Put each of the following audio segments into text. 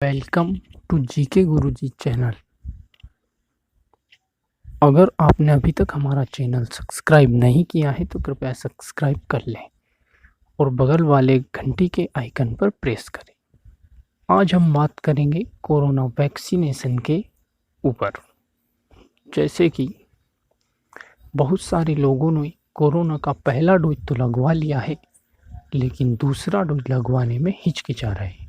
Welcome to GK Guruji channel. अगर आपने अभी तक हमारा चैनल सब्सक्राइब नहीं किया है तो कृपया सब्सक्राइब कर लें और बगल वाले घंटी के आइकन पर प्रेस करें। आज हम बात करेंगे कोरोना वैक्सीनेशन के ऊपर। जैसे कि बहुत सारे लोगों ने कोरोना का पहला डोज तो लगवा लिया है, लेकिन दूसरा डोज लगवाने में हिचकिचा रहे हैं।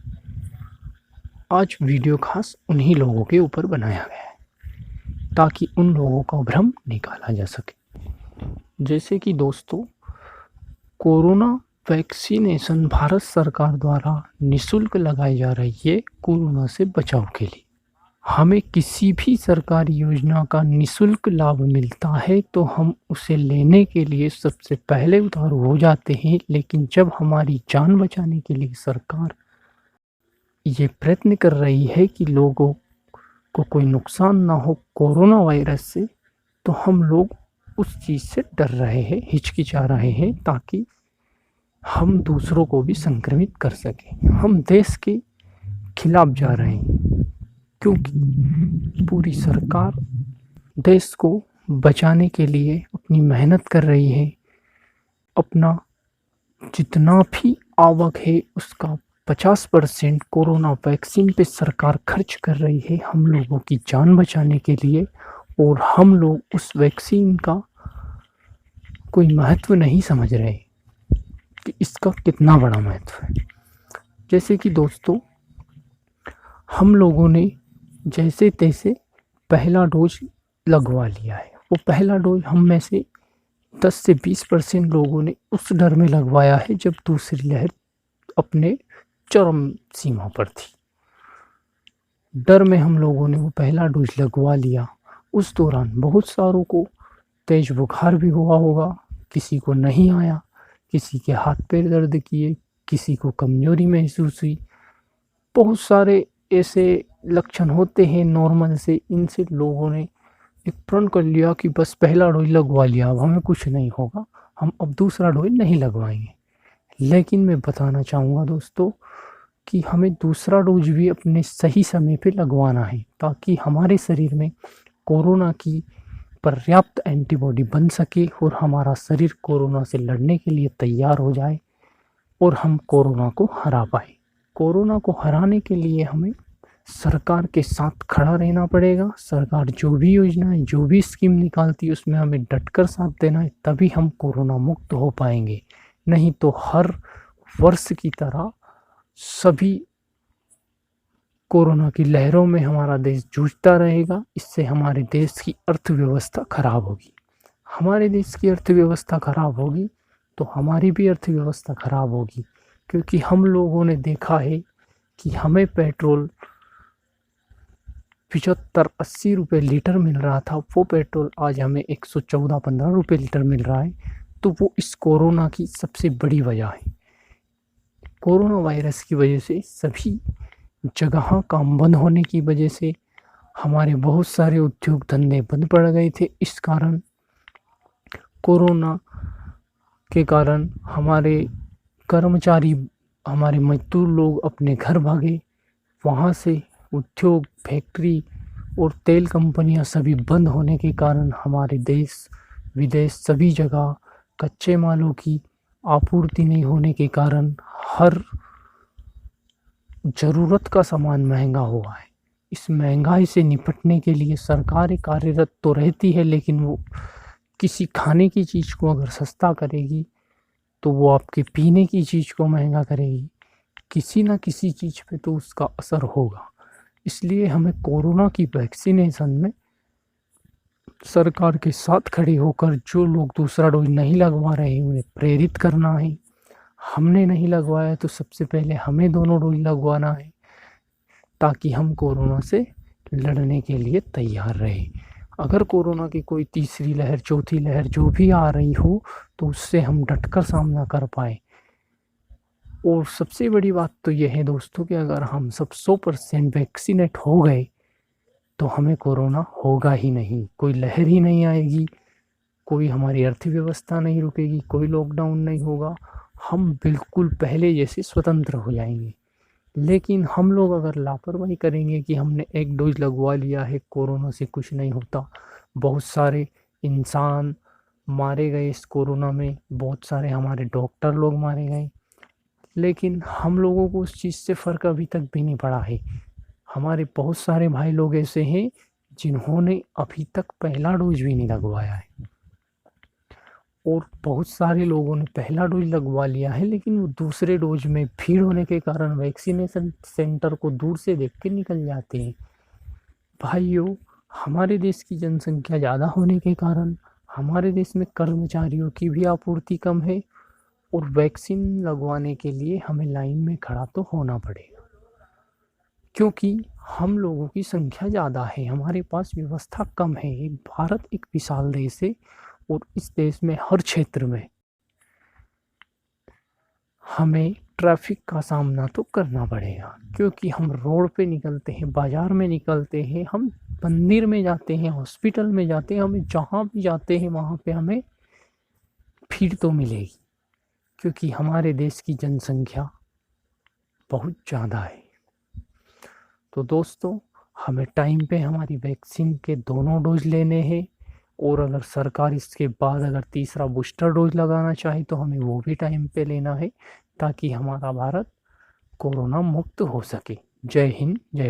आज वीडियो खास उन्हीं लोगों के ऊपर बनाया गया है ताकि उन लोगों का भ्रम निकाला जा सके। जैसे कि दोस्तों, कोरोना वैक्सीनेशन भारत सरकार द्वारा निःशुल्क लगाई जा रही है कोरोना से बचाव के लिए। हमें किसी भी सरकारी योजना का निःशुल्क लाभ मिलता है तो हम उसे लेने के लिए सबसे पहले उतारू हो जाते हैं, लेकिन जब हमारी जान बचाने के लिए सरकार ये प्रयत्न कर रही है कि लोगों को कोई नुकसान ना हो कोरोना वायरस से, तो हम लोग उस चीज़ से डर रहे हैं, हिचकिचा रहे हैं, ताकि हम दूसरों को भी संक्रमित कर सकें। हम देश के खिलाफ जा रहे हैं क्योंकि पूरी सरकार देश को बचाने के लिए अपनी मेहनत कर रही है। अपना जितना भी आवक है उसका 50% कोरोना वैक्सीन पे सरकार खर्च कर रही है हम लोगों की जान बचाने के लिए, और हम लोग उस वैक्सीन का कोई महत्व नहीं समझ रहे कि इसका कितना बड़ा महत्व है। जैसे कि दोस्तों, हम लोगों ने जैसे तैसे पहला डोज लगवा लिया है। वो पहला डोज हम में से 10 से 20% लोगों ने उस डर में लगवाया है जब दूसरी लहर अपने चरम सीमा पर थी। डर में हम लोगों ने वो पहला डोज लगवा लिया। उस दौरान बहुत सारों को तेज बुखार भी हुआ होगा, किसी को नहीं आया, किसी के हाथ पैर दर्द किए, किसी को कमजोरी महसूस हुई। बहुत सारे ऐसे लक्षण होते हैं नॉर्मल से, इनसे लोगों ने एक प्रण कर लिया कि बस पहला डोज लगवा लिया, अब हमें कुछ नहीं होगा, हम अब दूसरा डोज नहीं लगवाएंगे। लेकिन मैं बताना चाहूँगा दोस्तों कि हमें दूसरा डोज भी अपने सही समय पे लगवाना है ताकि हमारे शरीर में कोरोना की पर्याप्त एंटीबॉडी बन सके और हमारा शरीर कोरोना से लड़ने के लिए तैयार हो जाए और हम कोरोना को हरा पाए। कोरोना को हराने के लिए हमें सरकार के साथ खड़ा रहना पड़ेगा। सरकार जो भी योजनाएं, जो भी स्कीम निकालती है उसमें हमें डटकर साथ देना है, तभी हम कोरोना मुक्त हो पाएंगे। नहीं तो हर वर्ष की तरह सभी कोरोना की लहरों में हमारा देश जूझता रहेगा। इससे हमारे देश की अर्थव्यवस्था खराब होगी। हमारे देश की अर्थव्यवस्था खराब होगी तो हमारी भी अर्थव्यवस्था खराब होगी, क्योंकि हम लोगों ने देखा है कि हमें पेट्रोल 75-80 रुपये लीटर मिल रहा था, वो पेट्रोल आज हमें 114-15 रुपये लीटर मिल रहा है। तो वो इस कोरोना की सबसे बड़ी वजह है। कोरोना वायरस की वजह से सभी जगह काम बंद होने की वजह से हमारे बहुत सारे उद्योग धंधे बंद पड़ गए थे। इस कारण कोरोना के कारण हमारे कर्मचारी, हमारे मजदूर लोग अपने घर भागे। वहाँ से उद्योग, फैक्ट्री और तेल कंपनियां सभी बंद होने के कारण हमारे देश विदेश सभी जगह कच्चे मालों की आपूर्ति नहीं होने के कारण हर ज़रूरत का सामान महंगा हुआ है। इस महंगाई से निपटने के लिए सरकारें कार्यरत तो रहती है, लेकिन वो किसी खाने की चीज़ को अगर सस्ता करेगी तो वो आपके पीने की चीज़ को महंगा करेगी। किसी ना किसी चीज़ पे तो उसका असर होगा। इसलिए हमें कोरोना की वैक्सीनेशन में सरकार के साथ खड़े होकर जो लोग दूसरा डोज नहीं लगवा रहे हैं उन्हें प्रेरित करना है। हमने नहीं लगवाया तो सबसे पहले हमें दोनों डोज लगवाना है ताकि हम कोरोना से लड़ने के लिए तैयार रहें। अगर कोरोना की कोई तीसरी लहर, चौथी लहर जो भी आ रही हो तो उससे हम डटकर सामना कर पाए। और सबसे बड़ी बात तो यह है दोस्तों कि अगर हम सब 100% वैक्सीनेट हो गए तो हमें कोरोना होगा ही नहीं, कोई लहर ही नहीं आएगी, कोई हमारी अर्थव्यवस्था नहीं रुकेगी, कोई लॉकडाउन नहीं होगा। हम बिल्कुल पहले जैसे स्वतंत्र हो जाएंगे। लेकिन हम लोग अगर लापरवाही करेंगे कि हमने एक डोज लगवा लिया है, कोरोना से कुछ नहीं होता, बहुत सारे इंसान मारे गए इस कोरोना में, बहुत सारे हमारे डॉक्टर लोग मारे गए, लेकिन हम लोगों को उस चीज़ से फ़र्क अभी तक भी नहीं पड़ा है। हमारे बहुत सारे भाई लोग ऐसे हैं जिन्होंने अभी तक पहला डोज भी नहीं लगवाया है, और बहुत सारे लोगों ने पहला डोज लगवा लिया है, लेकिन वो दूसरे डोज में भीड़ होने के कारण वैक्सीनेशन सेंटर को दूर से देख के निकल जाते हैं। भाइयों, हमारे देश की जनसंख्या ज़्यादा होने के कारण हमारे देश में कर्मचारियों की भी आपूर्ति कम है, और वैक्सीन लगवाने के लिए हमें लाइन में खड़ा तो होना पड़ेगा, क्योंकि हम लोगों की संख्या ज़्यादा है, हमारे पास व्यवस्था कम है। एक भारत एक विशाल देश है, और इस देश में हर क्षेत्र में हमें ट्रैफिक का सामना तो करना पड़ेगा, क्योंकि हम रोड पे निकलते हैं, बाज़ार में निकलते हैं, हम मंदिर में जाते हैं, हॉस्पिटल में जाते हैं, हमें जहाँ भी जाते हैं वहाँ पे हमें भीड़ तो मिलेगी, क्योंकि हमारे देश की जनसंख्या बहुत ज़्यादा है। तो दोस्तों, हमें टाइम पे हमारी वैक्सीन के दोनों डोज लेने हैं, और अगर सरकार इसके बाद अगर तीसरा बूस्टर डोज लगाना चाहे तो हमें वो भी टाइम पे लेना है, ताकि हमारा भारत कोरोना मुक्त हो सके। जय हिंद, जय